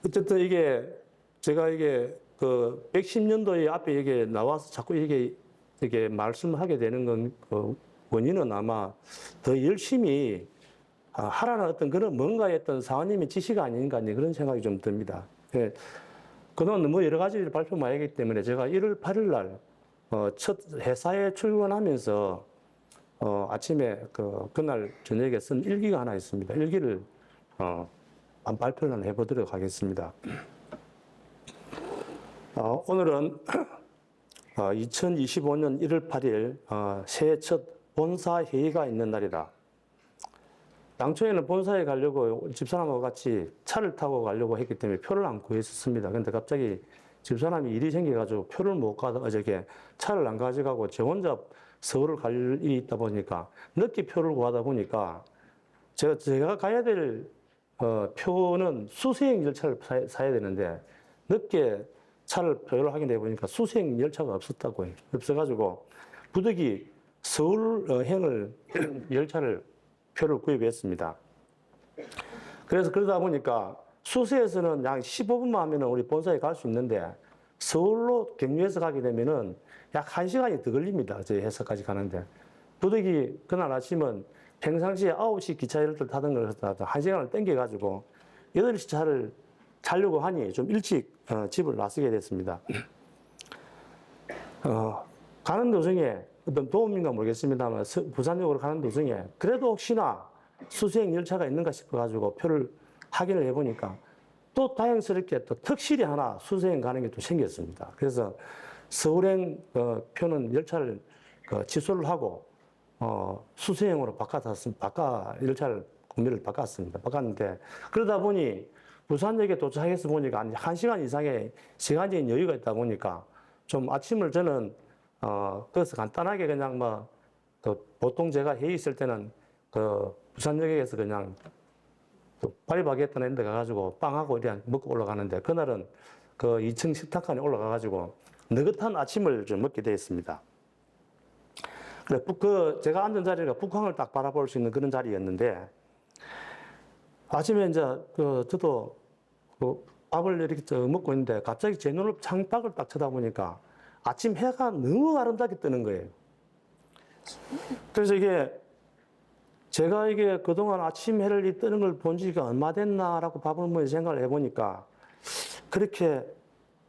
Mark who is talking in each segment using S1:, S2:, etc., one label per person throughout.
S1: 어쨌든 이게 제가 이게 그 110년도에 앞에 이게 나와서 자꾸 이게 말씀하게 되는 건 그 원인은 아마 더 열심히 하라는 어떤 그런 뭔가의 어떤 사원님의 지시가 아닌가 그런 생각이 좀 듭니다. 예. 그동안 너무 여러 가지를 발표 많이 했기 때문에 제가 1월 8일 날, 첫 회사에 출근하면서, 아침에 그날 저녁에 쓴 일기가 하나 있습니다. 일기를, 한 발표를 해보도록 하겠습니다. 오늘은 2025년 1월 8일 새해 첫 본사 회의가 있는 날이다. 당초에는 본사에 가려고 집사람하고 같이 차를 타고 가려고 했기 때문에 표를 안 구했었습니다. 근데 갑자기 집사람이 일이 생겨가지고 표를 못 가다 어저께 차를 안 가져가고 저 혼자 서울을 갈 일이 있다 보니까 늦게 표를 구하다 보니까 제가 가야 될 표는 수세행 열차를 사야 되는데 늦게 차를 표를 확인해 보니까 수세행 열차가 없었다고요. 없어가지고 부득이 서울행을 열차를 표를 구입했습니다. 그래서 그러다 보니까 수서에서는 약 15분만 하면은 우리 본사에 갈 수 있는데 서울로 경유해서 가게 되면은 약 1시간이 더 걸립니다. 저희 회사까지 가는데. 부득이 그날 아침은 평상시에 9시 기차를 타던 걸 하다가 1시간을 땡겨가지고 8시 차를 타려고 하니 좀 일찍 집을 나서게 됐습니다. 가는 도중에 어떤 도움인가 모르겠습니다만 부산역으로 가는 도중에 그래도 혹시나 수수행 열차가 있는가 싶어가지고 표를 확인을 해보니까 또 다행스럽게 또 특실이 하나 수수행 가는 게 또 생겼습니다. 그래서 서울행 표는 열차를 취소를 하고 수수행으로 열차를 구매를 바꿨습니다. 바꿨는데 그러다 보니 부산역에 도착해서 보니까 한 1시간 이상의 시간적인 여유가 있다 보니까 좀 아침을 저는 그래서 간단하게 그냥 보통 제가 회의 있을 때는 부산역에서 그냥 파리바게뜨 이런 데 가가지고 빵하고 이렇게 먹고 올라가는데 그날은 2층 식탁칸에 올라가가지고 느긋한 아침을 좀 먹게 되었습니다. 제가 앉은 자리가 북한을 딱 바라볼 수 있는 그런 자리였는데 아침에 이제 저도 밥을 이렇게 먹고 있는데 갑자기 제 눈을 창밖을 딱 쳐다보니까 아침 해가 너무 아름답게 뜨는 거예요. 그래서 제가 그동안 아침 해를 뜨는 걸 본 지가 얼마 됐나라고 밥을 먹으면서 생각을 해보니까 그렇게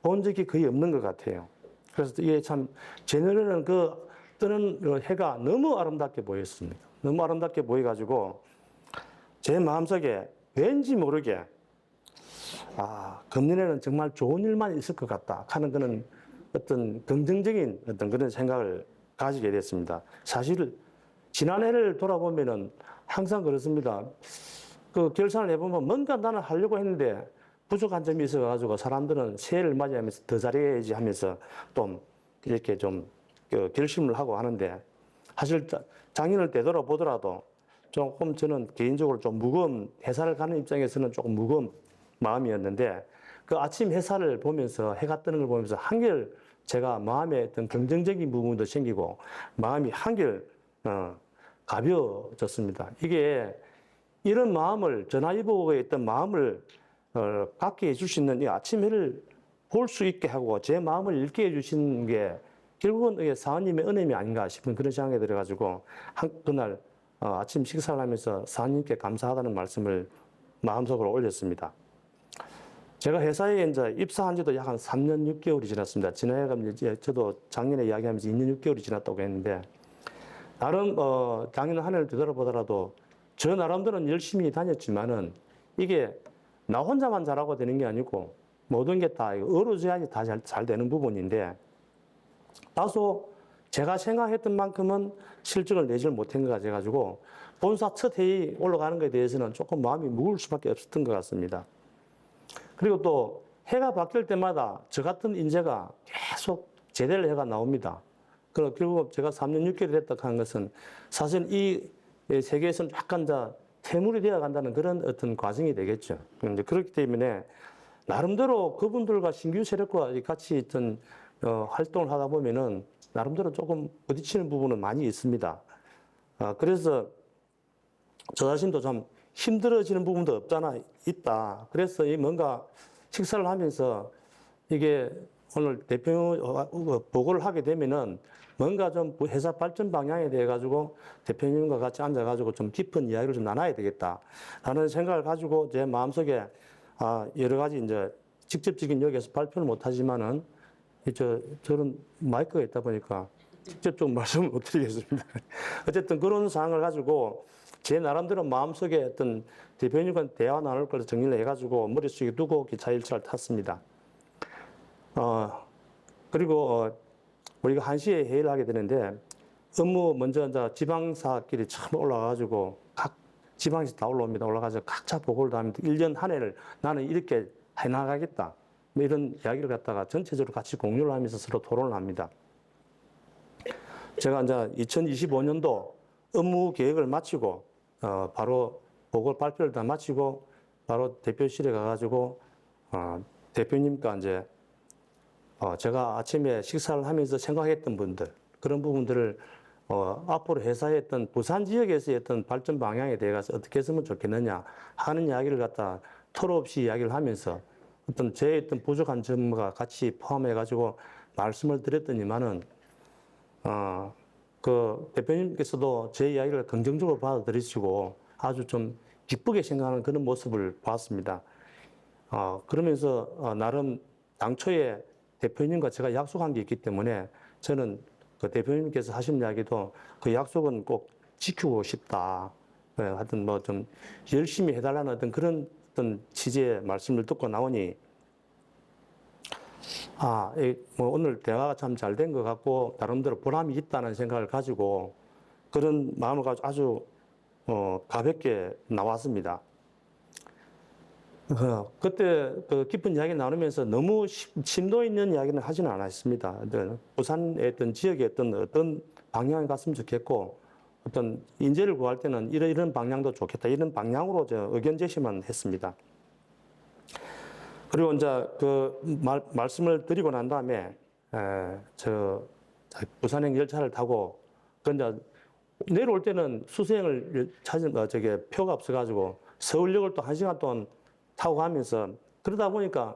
S1: 본 적이 거의 없는 것 같아요. 그래서 이게 참, 제 눈에는 뜨는 해가 너무 아름답게 보였습니다. 너무 아름답게 보여가지고 제 마음속에 왠지 모르게 금년에는 정말 좋은 일만 있을 것 같다 하는 그런 어떤 긍정적인 어떤 그런 생각을 가지게 됐습니다. 사실 지난해를 돌아보면은 항상 그렇습니다. 결산을 해보면 뭔가 나는 하려고 했는데 부족한 점이 있어가지고 사람들은 새해를 맞이하면서 더 잘해야지 하면서 또 이렇게 좀 결심을 하고 하는데 사실 작년을 되돌아보더라도 조금 저는 개인적으로 좀 무거운 회사를 가는 입장에서는 조금 무거운 마음이었는데 아침 햇살을 보면서 해가 뜨는 걸 보면서 한결 제가 마음에 어떤 긍정적인 부분도 생기고 마음이 한결 가벼워졌습니다. 이게 이런 마음을 전화위복에 있던 마음을 갖게 해줄 수 있는 이 아침 해를 볼 수 있게 하고 제 마음을 읽게 해주시는 게 결국은 사원님의 은혜이 아닌가 싶은 그런 생각이 들어가지고 그날 아침 식사를 하면서 사원님께 감사하다는 말씀을 마음속으로 올렸습니다. 제가 회사에 이제 입사한 지도 약 한 3년 6개월이 지났습니다. 지난해가 이제 저도 작년에 이야기하면서 2년 6개월이 지났다고 했는데, 나름, 작년 한 해를 되돌아보더라도 저 나름대로는 열심히 다녔지만은 이게 나 혼자만 잘하고 되는 게 아니고 모든 게 다 어우러져야지 다 잘 되는 부분인데 다소 제가 생각했던 만큼은 실적을 내질 못한 것 같아가지고 본사 첫 회의 올라가는 것에 대해서는 조금 마음이 무거울 수밖에 없었던 것 같습니다. 그리고 또 해가 바뀔 때마다 저 같은 인재가 계속 제대를 해가 나옵니다. 그리고 결국 제가 3년 6개월이 됐다 하는 것은 사실 이 세계에서는 약간 퇴물이 되어 간다는 그런 어떤 과정이 되겠죠. 그런데 그렇기 때문에 나름대로 그분들과 신규 세력과 같이 어떤 활동을 하다 보면은 나름대로 조금 부딪히는 부분은 많이 있습니다. 그래서 저 자신도 좀 힘들어지는 부분도 없잖아 있다. 그래서 이 뭔가 식사를 하면서 이게 오늘 대표 보고를 하게 되면은 뭔가 좀 회사 발전 방향에 대해 가지고 대표님과 같이 앉아가지고 좀 깊은 이야기를 좀 나눠야 되겠다라는 생각을 가지고 제 마음속에 여러 가지 이제 직접적인 여기에서 발표는 못하지만은 저런 마이크가 있다 보니까 직접 좀 말씀을 못 드리겠습니다. 어쨌든 그런 상황을 가지고 제 나름대로 마음속에 어떤 대표님과 대화 나눌 걸 정리를 해가지고 머릿속에 두고 기차 열차를 탔습니다. 그리고 우리가 1시에 회의를 하게 되는데 업무 먼저 이제 지방사끼리 처음 올라가가지고 각 지방에서 다 올라옵니다. 올라가서 각자 보고를 다 합니다. 1년 한 해를 나는 이렇게 해나가겠다. 뭐 이런 이야기를 갖다가 전체적으로 같이 공유를 하면서 서로 토론을 합니다. 제가 이제 2025년도 업무 계획을 마치고 바로 보고 발표를 다 마치고 바로 대표실에 가가지고 대표님과 이제 제가 아침에 식사를 하면서 생각했던 분들 그런 부분들을 앞으로 회사의 어떤 부산 지역에서의 어떤 발전 방향에 대해서 어떻게 했으면 좋겠느냐 하는 이야기를 갖다 토로 없이 이야기를 하면서 어떤 제 어떤 부족한 점과 같이 포함해가지고 말씀을 드렸더니만은 그 대표님께서도 제 이야기를 긍정적으로 받아들이시고 아주 좀 기쁘게 생각하는 그런 모습을 봤습니다. 그러면서 나름 당초에 대표님과 제가 약속한 게 있기 때문에 저는 그 대표님께서 하신 이야기도 그 약속은 꼭 지키고 싶다. 하여튼 뭐 좀 열심히 해달라는 어떤 그런 어떤 취지의 말씀을 듣고 나오니 뭐 오늘 대화가 참 잘 된 것 같고 나름대로 보람이 있다는 생각을 가지고 그런 마음을 가지고 아주 가볍게 나왔습니다. 그때 그 깊은 이야기 나누면서 너무 심도 있는 이야기는 하지는 않았습니다. 부산의 어떤 지역의 어떤 방향에 갔으면 좋겠고 어떤 인재를 구할 때는 이런 방향도 좋겠다. 이런 방향으로 저 의견 제시만 했습니다. 그리고 이제 그 말씀을 드리고 난 다음에 저 부산행 열차를 타고 이제 내려올 때는 수서행을 찾은 저게 표가 없어가지고 서울역을 또 1시간 동안 타고 가면서 그러다 보니까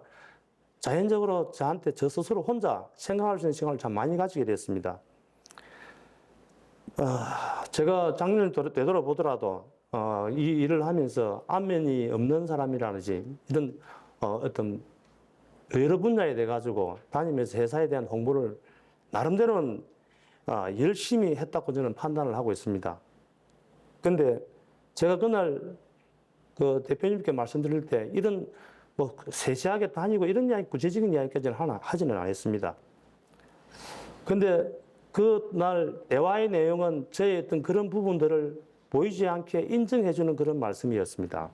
S1: 자연적으로 저한테 저 스스로 혼자 생각할 수 있는 시간을 참 많이 가지게 됐습니다. 제가 작년을 되돌아보더라도 이 일을 하면서 안면이 없는 사람이라든지 이런 어떤 여러 분야에 대해 가지고 다니면서 회사에 대한 홍보를 나름대로는 열심히 했다고 저는 판단을 하고 있습니다. 근데 제가 그날 그 대표님께 말씀드릴 때 이런 뭐 세세하게 다니고 이런 이야기, 구체적인 이야기까지는 하지는 않았습니다. 근데 그날 대화의 내용은 저의 어떤 그런 부분들을 보이지 않게 인정해주는 그런 말씀이었습니다.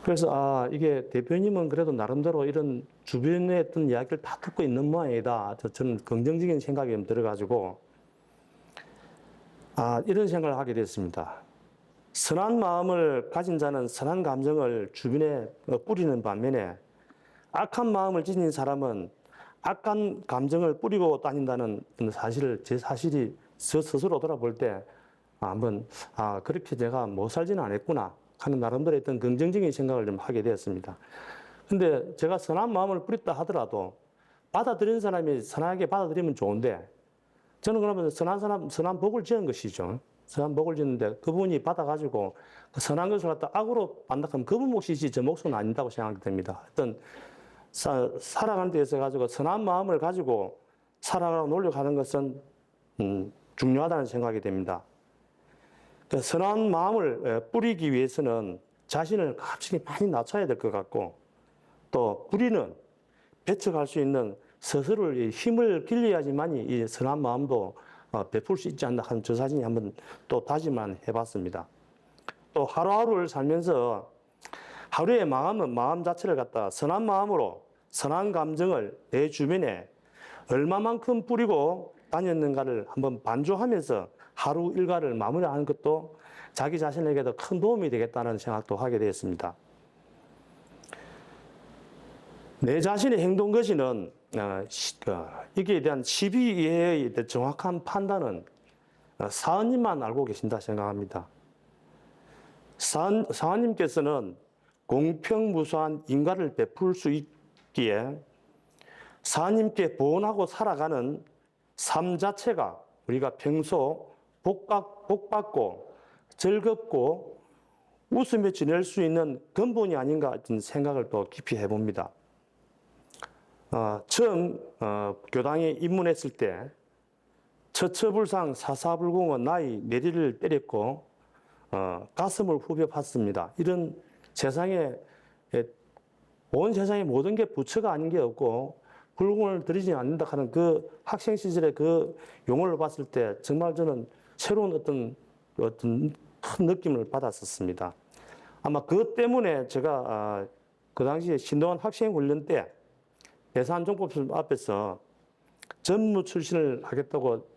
S1: 그래서 이게 대표님은 그래도 나름대로 이런 주변의 어떤 이야기를 다 듣고 있는 모양이다. 저는 긍정적인 생각이 들어가지고 이런 생각을 하게 됐습니다. 선한 마음을 가진 자는 선한 감정을 주변에 뿌리는 반면에 악한 마음을 지닌 사람은 악한 감정을 뿌리고 다닌다는 사실을 제 사실이 스스로 돌아볼 때 한번 그렇게 제가 못 살지는 않았구나 하는 나름대로 어떤 긍정적인 생각을 좀 하게 되었습니다. 근데 제가 선한 마음을 뿌렸다 하더라도 받아들인 사람이 선하게 받아들이면 좋은데 저는 그러면 선한 복을 지은 것이죠. 선한 복을 짓는데 그분이 받아가지고 그 선한 것을 갖다 악으로 반박하면 그분 몫이지 저 몫은 아닌다고 생각이 됩니다. 어떤 살아가는 데 있어 가지고 선한 마음을 가지고 살아가려고 노력하는 것은 중요하다는 생각이 됩니다. 그 선한 마음을 뿌리기 위해서는 자신을 갑자기 많이 낮춰야 될 것 같고 또 뿌리는 배척할 수 있는 스스로를 힘을 길러야지만이 이 선한 마음도 베풀 수 있지 않나 하는 저 자신이 한번 또 다짐만 해봤습니다. 또 하루하루를 살면서 하루의 마음 자체를 갖다 선한 마음으로 선한 감정을 내 주변에 얼마만큼 뿌리고 다녔는가를 한번 반조하면서 하루 일과를 마무리하는 것도 자기 자신에게도 큰 도움이 되겠다는 생각도 하게 되었습니다. 내 자신의 행동 거지는 이기에 대한 시비 이해의 정확한 판단은 사은님만 알고 계신다 생각합니다. 사은님께서는 공평무수한 인가를 베풀 수 있기에 사님께 보온하고 살아가는 삶 자체가 우리가 평소 복받고 즐겁고 웃으며 지낼 수 있는 근본이 아닌가 하는 생각을 또 깊이 해봅니다. 처음 교당에 입문했을 때 처처불상 사사불공은 나의 내리를 때렸고 가슴을 후벼 팠습니다. 이런 세상에 온 세상의 모든 게 부처가 아닌 게 없고 불공을 들이지 않는다 하는 그 학생 시절의 그 용어를 봤을 때 정말 저는 새로운 어떤 큰 느낌을 받았었습니다. 아마 그것 때문에 제가 그 당시에 신도한 학생 훈련 때 대산종법실 앞에서 전무 출신을 하겠다고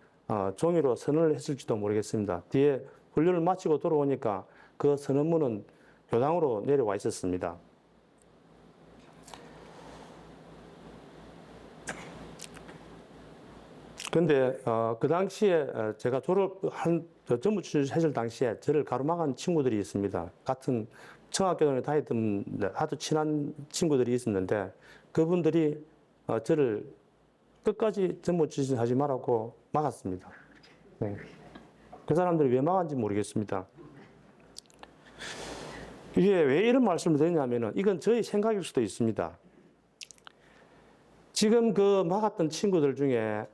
S1: 종이로 선언을 했을지도 모르겠습니다. 뒤에 훈련을 마치고 돌아오니까 그 선언문은 교당으로 내려와 있었습니다. 근데 그 당시에 제가 졸업한 전무 출신 했을 당시에 저를 가로막은 친구들이 있습니다. 같은 청학교에 다니던 아주 친한 친구들이 있었는데 그분들이 저를 끝까지 전무 출신 하지 말라고 막았습니다. 네. 그 사람들이 왜 막았는지 모르겠습니다. 이게 왜 이런 말씀을 드리냐면은 이건 저의 생각일 수도 있습니다. 지금 그 막았던 친구들 중에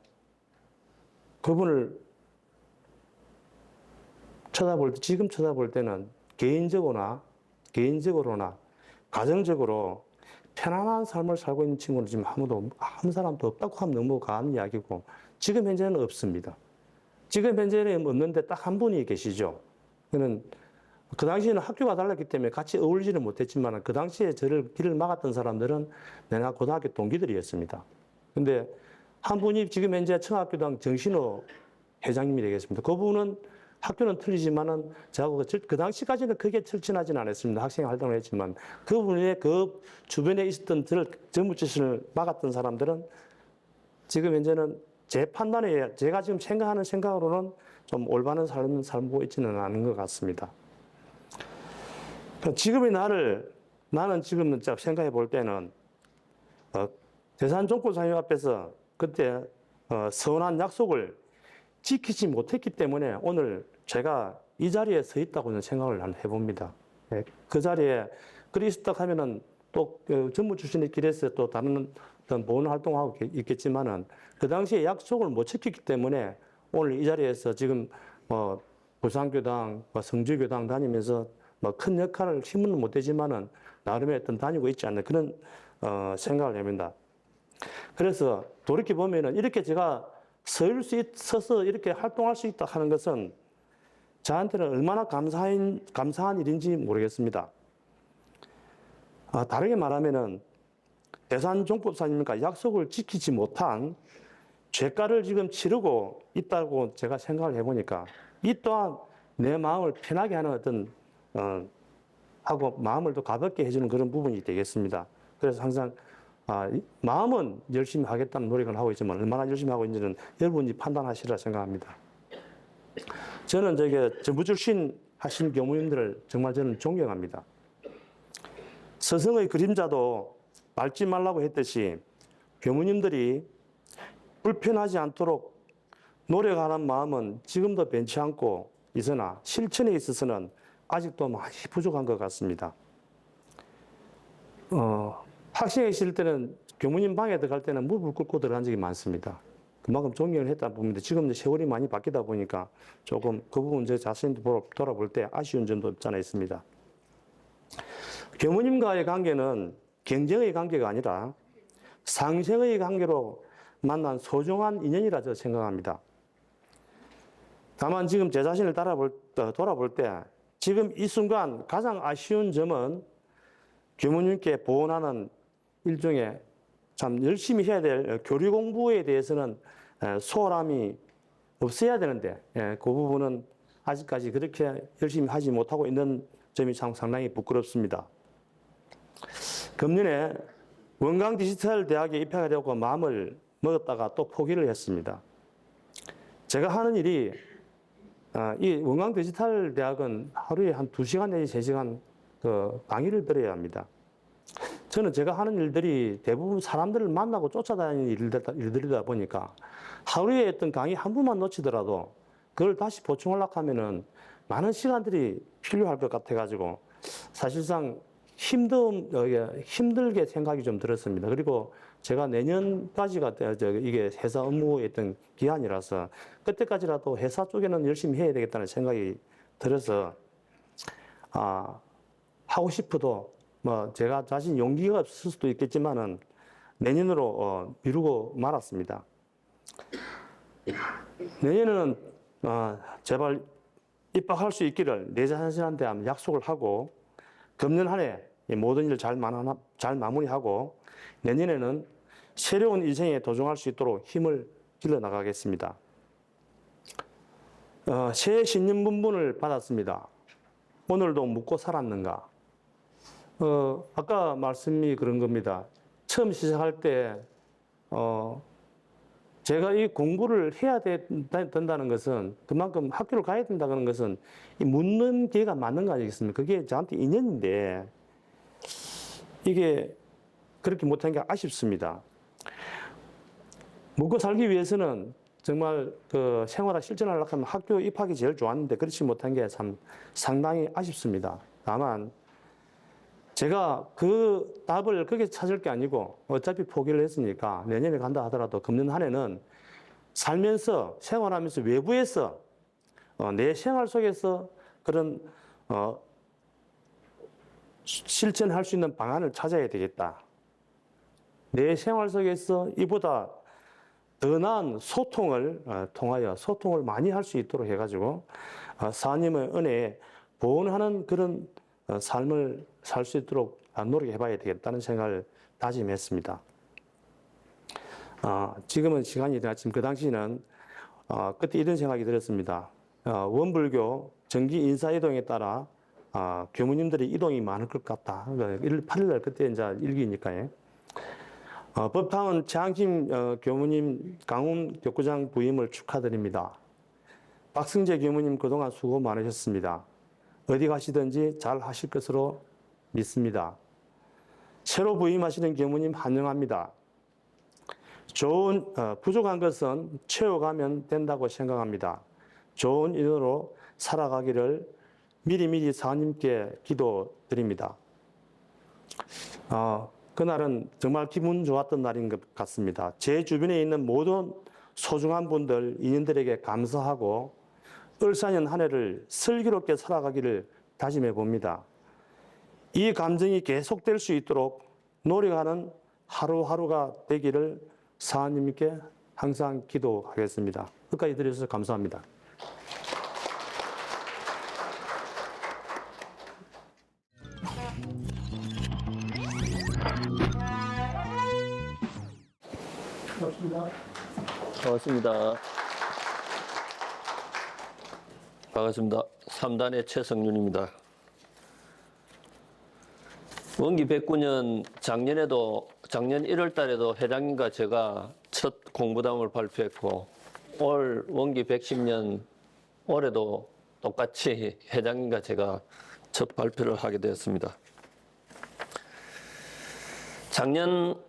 S1: 그분을 지금 쳐다볼 때는 개인적으로나 가정적으로 편안한 삶을 살고 있는 친구는 지금 아무 사람도 없다고 하면 너무 과한 이야기고 지금 현재는 없습니다. 지금 현재는 없는데 딱 한 분이 계시죠. 그는 그 당시에는 학교가 달랐기 때문에 같이 어울리지는 못했지만 그 당시에 저를 길을 막았던 사람들은 내가 고등학교 동기들이었습니다. 근데 한 분이 지금 현재 청학교당 정신호 회장님이 되겠습니다. 그 분은 학교는 틀리지만은 저하고 그 당시까지는 크게 철친하지는 않았습니다. 학생 활동을 했지만 그분의 그 주변에 있었던 저를 전무출신을 막았던 사람들은 지금 현재는 제 판단에 제가 지금 생각하는 생각으로는 좀 올바른 삶을 살고 있지는 않은 것 같습니다. 지금의 나는 지금 생각해 볼 때는 대산종고사님 앞에서 그때 서운한 약속을 지키지 못했기 때문에 오늘 제가 이 자리에 서 있다고 저는 생각을 해봅니다. 그 자리에 그리 있었다 하면은 또 전무 출신의 길에서 또 다른 어떤 보훈 활동하고 있겠지만은 그 당시에 약속을 못 지켰기 때문에 오늘 이 자리에서 지금 부산교당, 성주교당 다니면서 큰 역할을 힘은 못 되지만은 나름의 어떤 다니고 있지 않나 그런 생각을 합니다. 그래서 돌이켜 보면은 이렇게 제가 서서 이렇게 활동할 수 있다 하는 것은 저한테는 얼마나 감사한 일인지 모르겠습니다. 다르게 말하면은 대산종법사님과 약속을 지키지 못한 죄가를 지금 치르고 있다고 제가 생각을 해보니까 이 또한 내 마음을 편하게 하는 어떤 하고 마음을 더 가볍게 해주는 그런 부분이 되겠습니다. 그래서 항상 마음은 열심히 하겠다는 노력을 하고 있지만 얼마나 열심히 하고 있는지는 여러분이 판단하시리라 생각합니다. 저는 전부 출신 하신 교무님들을 정말 저는 존경합니다. 스승의 그림자도 밟지 말라고 했듯이 교무님들이 불편하지 않도록 노력하는 마음은 지금도 변치 않고 있으나 실천에 있어서는 아직도 많이 부족한 것 같습니다. 학생이 있을 때는 교무님 방에 들어갈 때는 무릎을 꿇고 들어간 적이 많습니다. 그만큼 존경을 했다 보는데 지금 세월이 많이 바뀌다 보니까 조금 그 부분 제 자신도 돌아볼 때 아쉬운 점도 없지 않아 있습니다. 교무님과의 관계는 경쟁의 관계가 아니라 상생의 관계로 만난 소중한 인연이라 저 생각합니다. 다만 지금 제 자신을 돌아볼 때 지금 이 순간 가장 아쉬운 점은 교무님께 보온하는 일종의 참 열심히 해야 될 교리 공부에 대해서는 소홀함이 없어야 되는데 그 부분은 아직까지 그렇게 열심히 하지 못하고 있는 점이 참 상당히 부끄럽습니다. 금년에 원광디지털대학에 입학하려고 마음을 먹었다가 또 포기를 했습니다. 제가 하는 일이 이 원광디지털대학은 하루에 한 2시간 내지 3시간 강의를 들어야 합니다. 저는 제가 하는 일들이 대부분 사람들을 만나고 쫓아다니는 일들이다 보니까 하루에 했던 강의 한 분만 놓치더라도 그걸 다시 보충하려고 하면은 많은 시간들이 필요할 것 같아가지고 사실상 힘들게 생각이 좀 들었습니다. 그리고 제가 내년까지가 이게 회사 업무했던 기한이라서 그때까지라도 회사 쪽에는 열심히 해야 되겠다는 생각이 들어서 하고 싶어도 뭐 제가 자신 용기가 없을 수도 있겠지만은 내년으로 미루고 말았습니다. 내년에는 제발 입학할 수 있기를 내 자신한테 약속을 하고 금년 한 해 모든 일 잘 마무리하고 내년에는 새로운 인생에 도전할 수 있도록 힘을 길러 나가겠습니다. 새 신년분분을 받았습니다. 오늘도 묻고 살았는가? 아까 말씀이 그런 겁니다. 처음 시작할 때, 제가 이 공부를 해야 된다는 것은 그만큼 학교를 가야 된다는 것은 이 묻는 기회가 맞는 거 아니겠습니까? 그게 저한테 인연인데 이게 그렇게 못한 게 아쉽습니다. 묻고 살기 위해서는 정말 그 생활을 실천하려고 하면 학교 입학이 제일 좋았는데 그렇지 못한 게 참 상당히 아쉽습니다. 다만 제가 그 답을 그게 찾을 게 아니고 어차피 포기를 했으니까 내년에 간다 하더라도 금년 한 해는 살면서 생활하면서 외부에서 내 생활 속에서 그런 실천할 수 있는 방안을 찾아야 되겠다. 내 생활 속에서 이보다 더 나은 소통을 통하여 소통을 많이 할 수 있도록 해가지고 사님의 은혜에 보온하는 그런 삶을 살 수 있도록 노력해 봐야 되겠다는 생각을 다짐했습니다. 지금은 시간이 지났지만 그 당시에는 그때 이런 생각이 들었습니다. 원불교 정기 인사이동에 따라 교무님들의 이동이 많을 것 같다. 8일날 그때 이제 일기니까요. 법타운 최항심 교무님 강훈 교구장 부임을 축하드립니다. 박승재 교무님 그동안 수고 많으셨습니다. 어디 가시든지 잘 하실 것으로 믿습니다. 새로 부임하시는 교무님 환영합니다. 부족한 것은 채워가면 된다고 생각합니다. 좋은 인으로 살아가기를 미리미리 사님께 기도드립니다. 그날은 정말 기분 좋았던 날인 것 같습니다. 제 주변에 있는 모든 소중한 분들, 인연들에게 감사하고 을사년 한 해를 슬기롭게 살아가기를 다짐해 봅니다. 이 감정이 계속될 수 있도록 노력하는 하루하루가 되기를 사님께 항상 기도하겠습니다. 끝까지 들어주셔서 감사합니다.
S2: 반갑습니다. 반갑습니다. 3단의 최성윤입니다. 원기 109년 작년 1월 달에도 회장님과 제가 첫 공부담을 발표했고 올 원기 110년 올해도 똑같이 회장님과 제가 첫 발표를 하게 되었습니다. 작년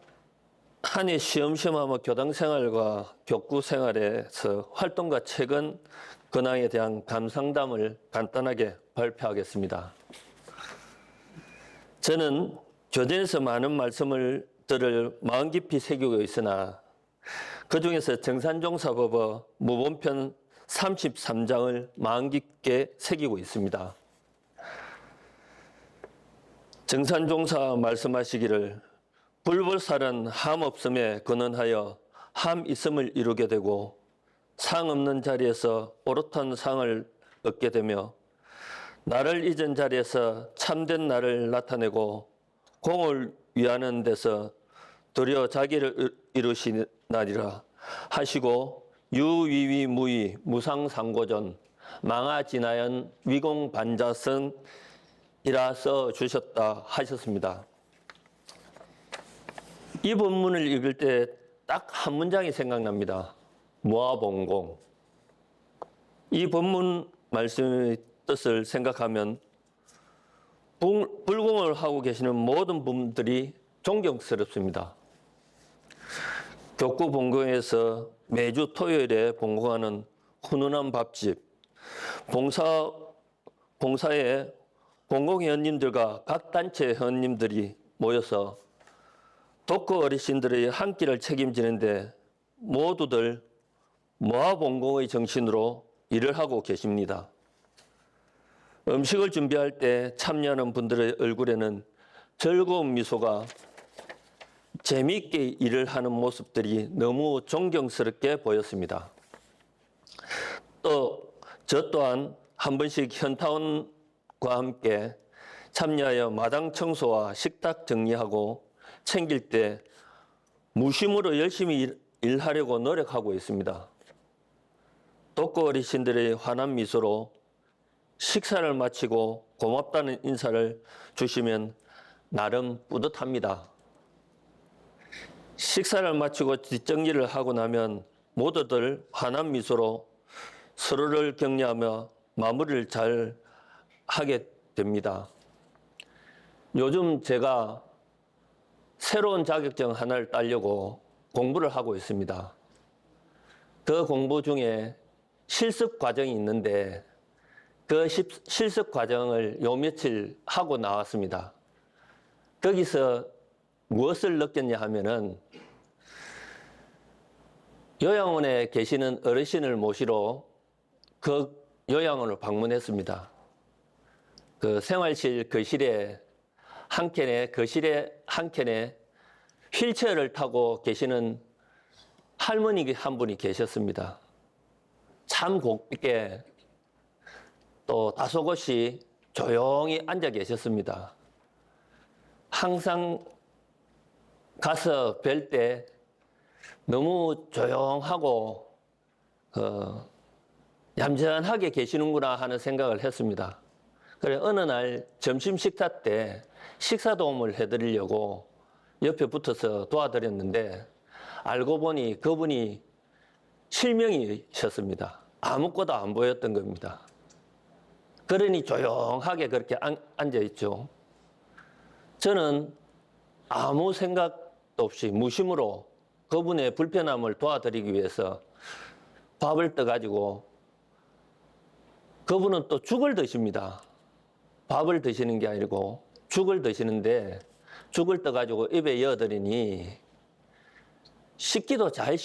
S2: 한 해 시험시험하며 교당생활과 교구생활에서 활동과 최근 근황에 대한 감상담을 간단하게 발표하겠습니다. 저는 교전에서 많은 말씀들을 마음 깊이 새기고 있으나 그중에서 정산종사법의 무본편 33장을 마음 깊게 새기고 있습니다. 정산종사 말씀하시기를 불불살은 함 없음에 근원하여 함 있음을 이루게 되고 상 없는 자리에서 오롯한 상을 얻게 되며 나를 잊은 자리에서 참된 나를 나타내고 공을 위하는 데서 도리어 자기를 이루시나니라 하시고 유위위무위 무상상고전 망아지나연 위공반자성이라 써 주셨다 하셨습니다. 이 본문을 읽을 때 딱 한 문장이 생각납니다. 무아봉공. 이 본문 말씀의 뜻을 생각하면 불공을 하고 계시는 모든 분들이 존경스럽습니다. 교구 본공에서 매주 토요일에 본공하는 훈훈한 밥집, 봉사에 본공 회원님들과 각 단체 회원님들이 모여서 독거 어르신들의 한 끼를 책임지는데 모두들 모아본공의 정신으로 일을 하고 계십니다. 음식을 준비할 때 참여하는 분들의 얼굴에는 즐거운 미소가 재미있게 일을 하는 모습들이 너무 존경스럽게 보였습니다. 또 저 또한 한 번씩 현타원과 함께 참여하여 마당 청소와 식탁 정리하고 챙길 때 무심으로 열심히 일하려고 노력하고 있습니다. 독거 어르신들의 환한 미소로 식사를 마치고 고맙다는 인사를 주시면 나름 뿌듯합니다. 식사를 마치고 뒷정리를 하고 나면 모두들 환한 미소로 서로를 격려하며 마무리를 잘 하게 됩니다. 요즘 제가 새로운 자격증 하나를 따려고 공부를 하고 있습니다. 그 공부 중에 실습 과정이 있는데 그 실습 과정을 요 며칠 하고 나왔습니다. 거기서 무엇을 느꼈냐 하면은 요양원에 계시는 어르신을 모시러 그 요양원을 방문했습니다. 그 생활실 거실에 한 켠에 휠체어를 타고 계시는 할머니 한 분이 계셨습니다. 참 곱게 또 다소곳이 조용히 앉아 계셨습니다. 항상 가서 뵐 때 너무 조용하고 얌전하게 계시는구나 하는 생각을 했습니다. 그래 어느 날 점심 식사 때 식사 도움을 해드리려고 옆에 붙어서 도와드렸는데 알고 보니 그분이 실명이셨습니다. 아무것도 안 보였던 겁니다. 그러니 조용하게 그렇게 앉아있죠. 저는 아무 생각도 없이 무심으로 그분의 불편함을 도와드리기 위해서 밥을 떠가지고 그분은 또 죽을 드십니다. 밥을 드시는 게 아니고 죽을 드시는데 죽을 떠가지고 입에 이어드리니 씹기도 잘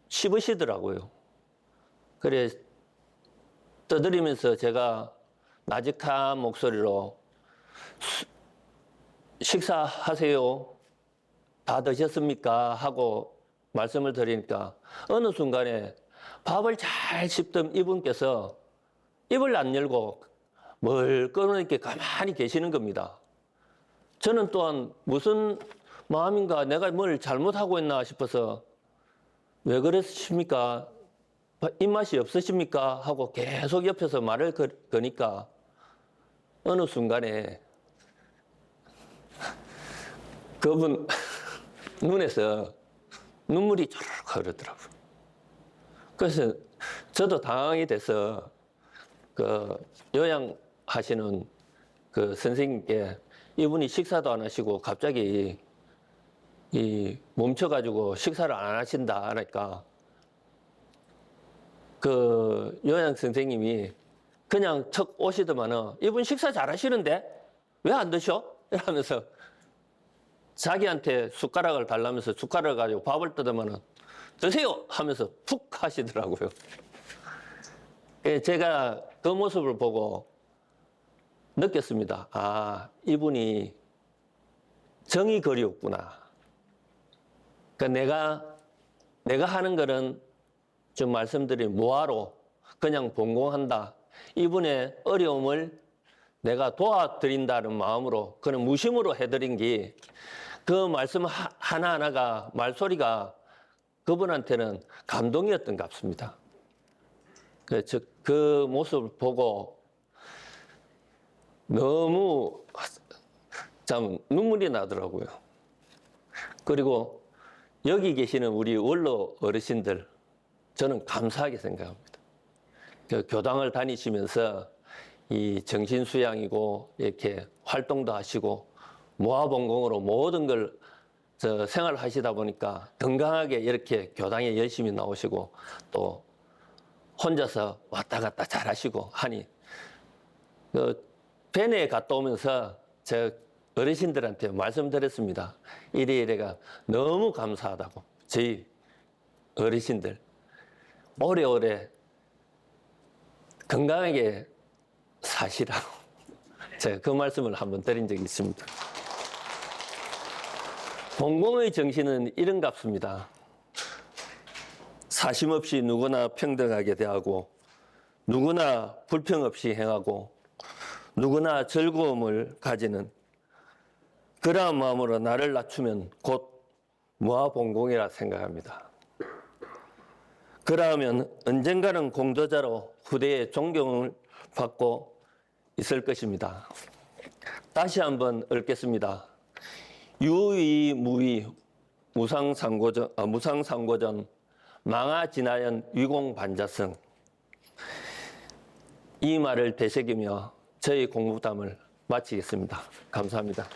S2: 씹으시더라고요. 그래 떠드리면서 제가 나직한 목소리로 식사하세요. 다 드셨습니까? 하고 말씀을 드리니까 어느 순간에 밥을 잘 씹던 이분께서 입을 안 열고 멀끔하게 가만히 계시는 겁니다. 저는 또한 무슨 마음인가 내가 뭘 잘못하고 있나 싶어서 왜 그러십니까? 입맛이 없으십니까? 하고 계속 옆에서 말을 거니까 어느 순간에 그분 눈에서 눈물이 쫙 흐르더라고요. 그래서 저도 당황이 돼서 그 요양하시는 그 선생님께 이분이 식사도 안 하시고 갑자기 멈춰가지고 식사를 안 하신다 하니까 그 요양 선생님이 그냥 척 오시더만은 이분 식사 잘 하시는데 왜 안 드셔? 이러면서 자기한테 숟가락을 달라면서 숟가락을 가지고 밥을 뜯으면은 드세요! 하면서 푹 하시더라고요. 제가 그 모습을 보고 느꼈습니다. 아, 이분이 정이 그리웠구나. 그러니까 내가 하는 거는 좀 말씀드린 무화로 그냥 본공한다. 이분의 어려움을 내가 도와드린다는 마음으로 그냥 무심으로 해드린 게 그 말씀 하나하나가 말소리가 그분한테는 감동이었던 것 같습니다. 그 모습을 보고 너무 참 눈물이 나더라고요. 그리고 여기 계시는 우리 원로 어르신들 저는 감사하게 생각합니다. 그 교당을 다니시면서 이 정신 수양이고 이렇게 활동도 하시고 모아본공으로 모든 걸 생활하시다 보니까 건강하게 이렇게 교당에 열심히 나오시고 또 혼자서 왔다 갔다 잘하시고 하니 벤에 갔다 오면서 저 어르신들한테 말씀드렸습니다. 이래가 너무 감사하다고. 저희 어르신들 오래오래 건강하게 사시라고 제가 그 말씀을 한번 드린 적이 있습니다. 봉공의 정신은 이런 값습니다. 사심 없이 누구나 평등하게 대하고 누구나 불평 없이 행하고 누구나 즐거움을 가지는 그러한 마음으로 나를 낮추면 곧 무아봉공이라 생각합니다. 그러하면 언젠가는 공저자로 후대의 존경을 받고 있을 것입니다. 다시 한번 읽겠습니다. 유의무의 무상상고전 망아지나연 위공반자성. 이 말을 되새기며 저희 공부담을 마치겠습니다. 감사합니다.